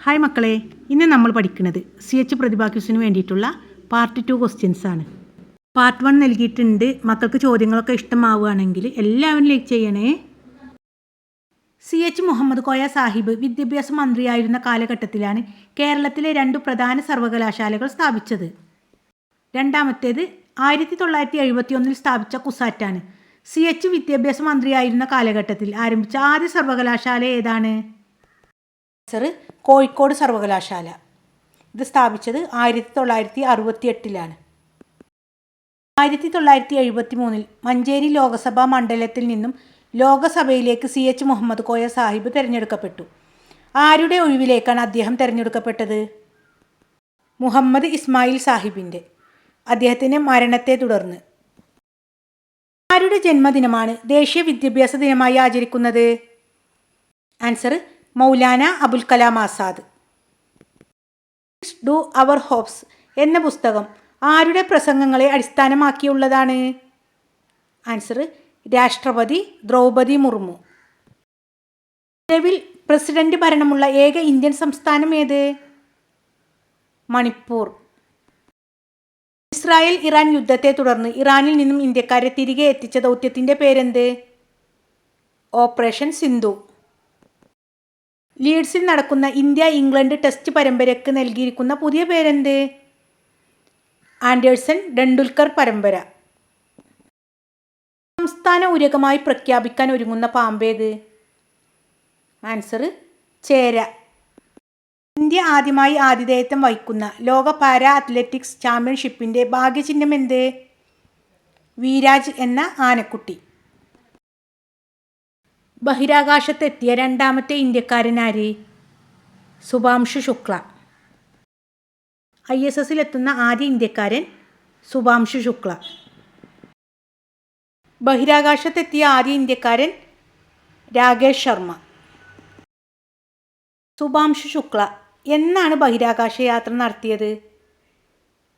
Hi മക്കളെ, ഇന്ന് നമ്മൾ പഠിക്കുന്നത് CH പ്രതിഭ ക്വിസിന് വേണ്ടിയിട്ടുള്ള പാർട്ട് 2 ക്വസ്റ്റ്യൻസ് ആണ്. പാർട്ട് 1 നൽകിയിട്ടുണ്ട്. മക്കൾക്ക് ചോദ്യങ്ങളൊക്കെ ഇഷ്ടമാവുകയാണെങ്കിൽ എല്ലാവരും ലൈക്ക് ചെയ്യണേ. CH മുഹമ്മദ് കോയ സാഹിബ് വിദ്യാഭ്യാസ മന്ത്രിയായിരുന്ന കാലഘട്ടത്തിലാണ് കേരളത്തിലെ 2 പ്രധാന സർവകലാശാലകൾ സ്ഥാപിച്ചത്. രണ്ടാമത്തേത് 1971 സ്ഥാപിച്ച കുസാറ്റാണ്. CH വിദ്യാഭ്യാസ മന്ത്രിയായിരുന്ന കാലഘട്ടത്തിൽ ആരംഭിച്ച ആദ്യ സർവകലാശാല ഏതാണ്? കോഴിക്കോട് സർവകലാശാല. ഇത് സ്ഥാപിച്ചത് 1968 1973 മഞ്ചേരി ലോകസഭാ മണ്ഡലത്തിൽ നിന്നും ലോകസഭയിലേക്ക് CH മുഹമ്മദ് കോയ സാഹിബ് തിരഞ്ഞെടുക്കപ്പെട്ടു. ആരുടെ ഒഴിവിലേക്കാണ് അദ്ദേഹം തിരഞ്ഞെടുക്കപ്പെട്ടത്? മുഹമ്മദ് ഇസ്മായിൽ സാഹിബിൻ്റെ. അദ്ദേഹത്തിൻ്റെ മരണത്തെ തുടർന്ന്. ആരുടെ ജന്മദിനമാണ് ദേശീയ വിദ്യാഭ്യാസ ദിനമായി ആചരിക്കുന്നത്? ആൻസർ മൗലാന അബുൽ കലാം ആസാദ്. ഡു അവർ ഹോപ്സ് എന്ന പുസ്തകം ആരുടെ പ്രസംഗങ്ങളെ അടിസ്ഥാനമാക്കിയുള്ളതാണ്? ആൻസർ രാഷ്ട്രപതി ദ്രൗപദി മുർമു. നിലവിൽ പ്രസിഡന്റ് ഭരണമുള്ള ഏക ഇന്ത്യൻ സംസ്ഥാനം ഏത്? മണിപ്പൂർ. ഇസ്രായേൽ ഇറാൻ യുദ്ധത്തെ തുടർന്ന് ഇറാനിൽ നിന്നും ഇന്ത്യക്കാരെ തിരികെ എത്തിച്ച ദൗത്യത്തിൻ്റെ പേരെന്ത്? ഓപ്പറേഷൻ സിന്ധു. ലീഡ്സിൽ നടക്കുന്ന ഇന്ത്യ ഇംഗ്ലണ്ട് ടെസ്റ്റ് പരമ്പരയ്ക്ക് നൽകിയിരിക്കുന്ന പുതിയ പേരെന്ത്? ആൻഡേഴ്സൺ ടെണ്ടുൽക്കർ പരമ്പര. സംസ്ഥാന ഉരകമായി പ്രഖ്യാപിക്കാൻ ഒരുങ്ങുന്ന പാമ്പേത്? ആൻസർ ചേര. ഇന്ത്യ ആദ്യമായി ആതിഥേയത്വം വഹിക്കുന്ന ലോക പാരാ അത്ലറ്റിക്സ് ചാമ്പ്യൻഷിപ്പിൻ്റെ ഭാഗ്യചിഹ്നം എന്ത്? വീരാജ് എന്ന ആനക്കുട്ടി. ബഹിരാകാശത്തെത്തിയ രണ്ടാമത്തെ ഇന്ത്യക്കാരനാര്? സുഭാംശു ശുക്ല. ISSലെത്തുന്ന ആദ്യ ഇന്ത്യക്കാരൻ സുഭാംശു ശുക്ല. ബഹിരാകാശത്തെത്തിയ ആദ്യ ഇന്ത്യക്കാരൻ രാകേഷ് ശർമ്മ. സുഭാംശു ശുക്ല എന്നാണ് ബഹിരാകാശ യാത്ര നടത്തിയത്?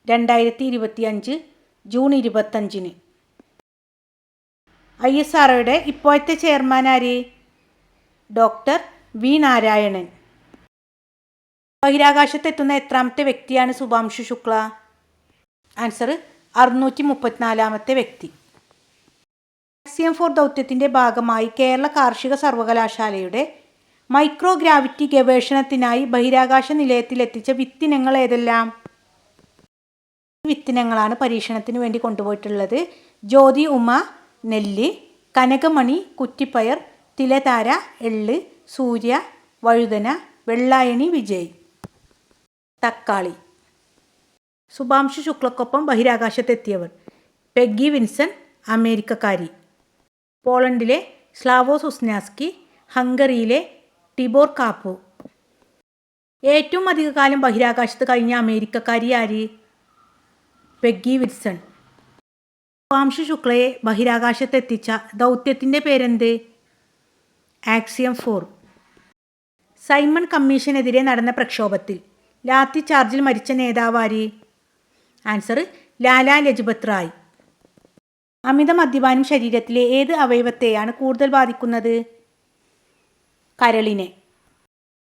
2025 ജൂൺ 25. ISROയുടെ ഇപ്പോഴത്തെ ചെയർമാൻ ആര്? Doctor V Narayanan. ബഹിരാകാശത്തെത്തുന്ന എത്രാമത്തെ വ്യക്തിയാണ് സുഭാംശു ശുക്ല? ആൻസർ 634ാമത്തെ വ്യക്തി. ആക്സിയം 4 ദൗത്യത്തിൻ്റെ ഭാഗമായി കേരള കാർഷിക സർവകലാശാലയുടെ മൈക്രോഗ്രാവിറ്റി ഗവേഷണത്തിനായി ബഹിരാകാശ നിലയത്തിലെത്തിച്ച വിത്തിനങ്ങൾ ഏതെല്ലാം? വിത്തിനങ്ങളാണ് പരീക്ഷണത്തിന് വേണ്ടി കൊണ്ടുപോയിട്ടുള്ളത്. ജ്യോതി ഉമ നെല്ല്, കനകമണി കുറ്റിപ്പയർ, തിലതാര എള്ള്, സൂര്യ വഴുതന, വെള്ളായണി വിജയ് തക്കാളി. സുഭാംശു ശുക്ലക്കൊപ്പം ബഹിരാകാശത്തെത്തിയവർ: പെഗ്ഗി വിൻസൺ അമേരിക്കക്കാരി, പോളണ്ടിലെ സ്ലാവോ സുസ്നാസ്കി, ഹംഗറിയിലെ ടിബോർ കാപ്പോ. ഏറ്റവും അധികകാലം ബഹിരാകാശത്ത് കഴിഞ്ഞ അമേരിക്കക്കാരി ആര്? പെഗ്ഗി വിൻസൺ. സുഭാംശു ശുക്ലയെ ബഹിരാകാശത്തെത്തിച്ച ദൗത്യത്തിൻ്റെ പേരെന്ത്? ആക്സിയം 4. സൈമൺ കമ്മീഷനെതിരെ നടന്ന പ്രക്ഷോഭത്തിൽ ലാത്തി ചാർജിൽ മരിച്ച നേതാവ് ആര്? ആൻസർ ലാലാ ലജ്പത് റായ്. അമിത മദ്യപാനം ശരീരത്തിലെ ഏത് അവയവത്തെയാണ് കൂടുതൽ ബാധിക്കുന്നത്? കരളിനെ.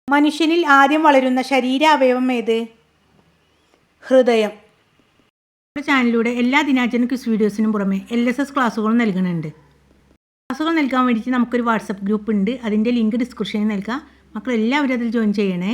മനുഷ്യനിൽ ആദ്യം വളരുന്ന ശരീര അവയവം ഏത്? ഹൃദയം. നമ്മുടെ ചാനലിലൂടെ എല്ലാ ദിനാചരണ ക്വിസ് വീഡിയോസിനും പുറമെ LSS ക്ലാസ്സുകളും നൽകുന്നുണ്ട്. ക്ലാസ്സുകൾ നൽകാൻ വേണ്ടിയിട്ട് നമുക്കൊരു വാട്സപ്പ് ഗ്രൂപ്പ് ഉണ്ട്. അതിൻ്റെ ലിങ്ക് ഡിസ്ക്രിപ്ഷനിൽ നൽകാം. മക്കളെല്ലാവരും അതിൽ ജോയിൻ ചെയ്യണേ.